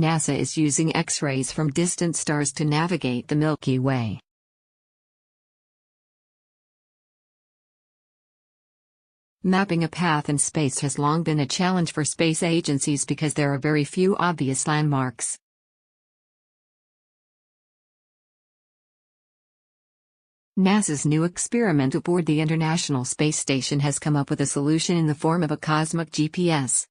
NASA is using X-rays from distant stars to navigate the Milky Way. Mapping a path in space has long been a challenge for space agencies because there are very few obvious landmarks. NASA's new experiment aboard the International Space Station has come up with a solution in the form of a cosmic GPS.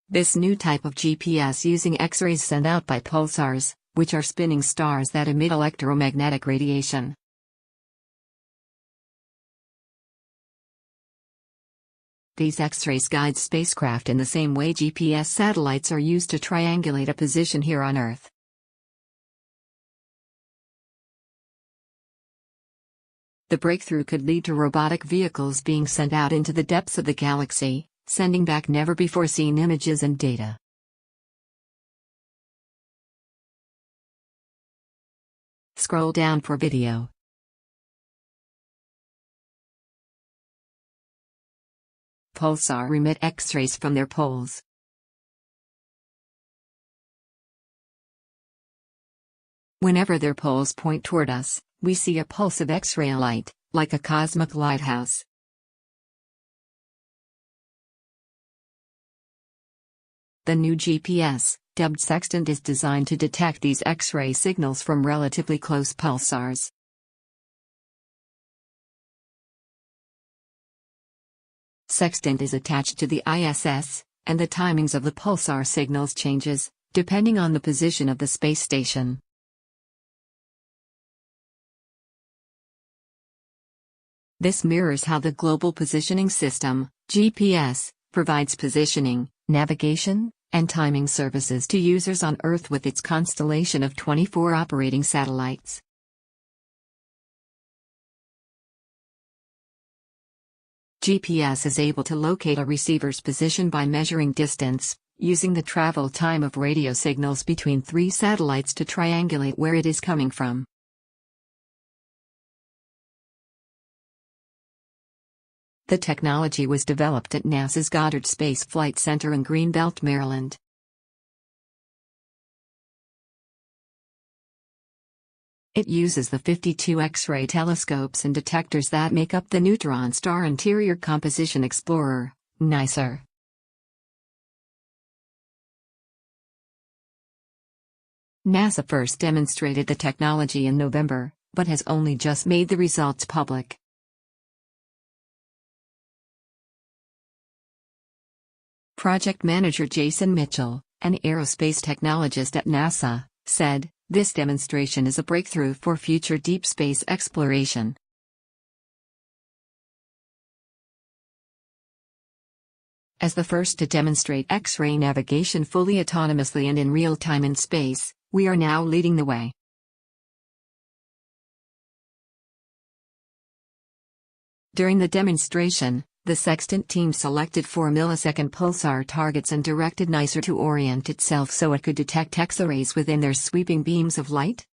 This new type of GPS using X-rays sent out by pulsars, which are spinning stars that emit electromagnetic radiation. These X-rays guide spacecraft in the same way GPS satellites are used to triangulate a position here on Earth. The breakthrough could lead to robotic vehicles being sent out into the depths of the galaxy, sending back never-before-seen images and data. Scroll down for video. Pulsar emit X-rays from their poles. Whenever their poles point toward us, we see a pulse of X-ray light, like a cosmic lighthouse. The new GPS, dubbed Sextant, is designed to detect these X-ray signals from relatively close pulsars. Sextant is attached to the ISS, and the timings of the pulsar signals changes, depending on the position of the space station. This mirrors how the Global Positioning System, GPS, provides positioning, navigation, and timing services to users on Earth with its constellation of 24 operating satellites. GPS is able to locate a receiver's position by measuring distance, using the travel time of radio signals between three satellites to triangulate where it is coming from. The technology was developed at NASA's Goddard Space Flight Center in Greenbelt, Maryland. It uses the 52 X-ray telescopes and detectors that make up the Neutron Star Interior Composition Explorer, NICER. NASA first demonstrated the technology in November, but has only just made the results public. Project manager Jason Mitchell, an aerospace technologist at NASA, said, "This demonstration is a breakthrough for future deep space exploration." As the first to demonstrate X-ray navigation fully autonomously and in real time in space, we are now leading the way. During the demonstration, the Sextant team selected 4-millisecond pulsar targets and directed NICER to orient itself so it could detect X-rays within their sweeping beams of light.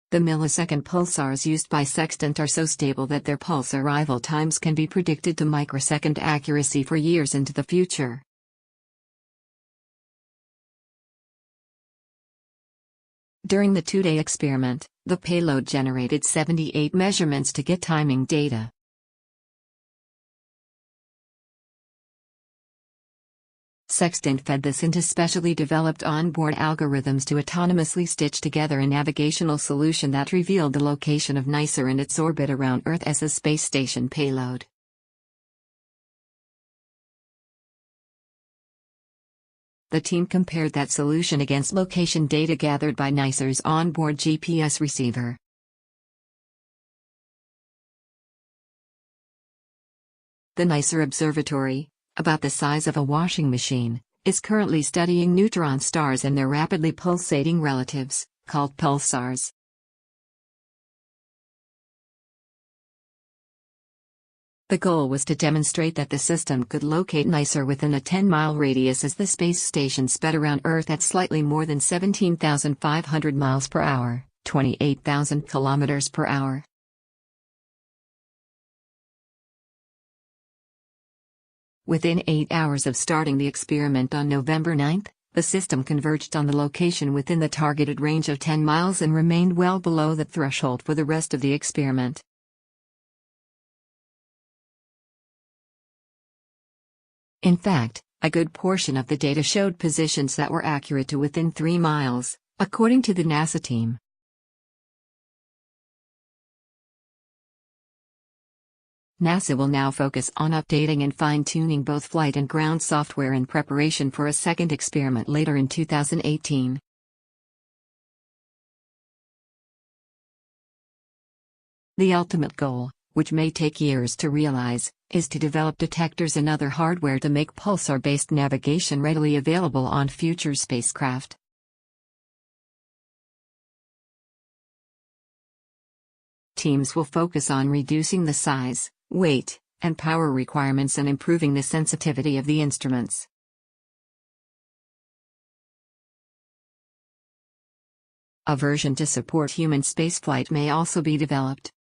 The millisecond pulsars used by Sextant are so stable that their pulse arrival times can be predicted to microsecond accuracy for years into the future. During the 2-day experiment, the payload generated 78 measurements to get timing data. Sextant fed this into specially developed onboard algorithms to autonomously stitch together a navigational solution that revealed the location of NICER and its orbit around Earth as a space station payload. The team compared that solution against location data gathered by NICER's onboard GPS receiver. The NICER observatory, about the size of a washing machine, is currently studying neutron stars and their rapidly pulsating relatives, called pulsars. The goal was to demonstrate that the system could locate NICER within a 10-mile radius as the space station sped around Earth at slightly more than 17,500 miles per hour, 28,000 kilometers per hour. Within 8 hours of starting the experiment on November 9, the system converged on the location within the targeted range of 10 miles and remained well below the threshold for the rest of the experiment. In fact, a good portion of the data showed positions that were accurate to within 3 miles, according to the NASA team. NASA will now focus on updating and fine-tuning both flight and ground software in preparation for a second experiment later in 2018. The ultimate goal, which may take years to realize, is to develop detectors and other hardware to make pulsar-based navigation readily available on future spacecraft. Teams will focus on reducing the size, weight, and power requirements and improving the sensitivity of the instruments. A version to support human spaceflight may also be developed.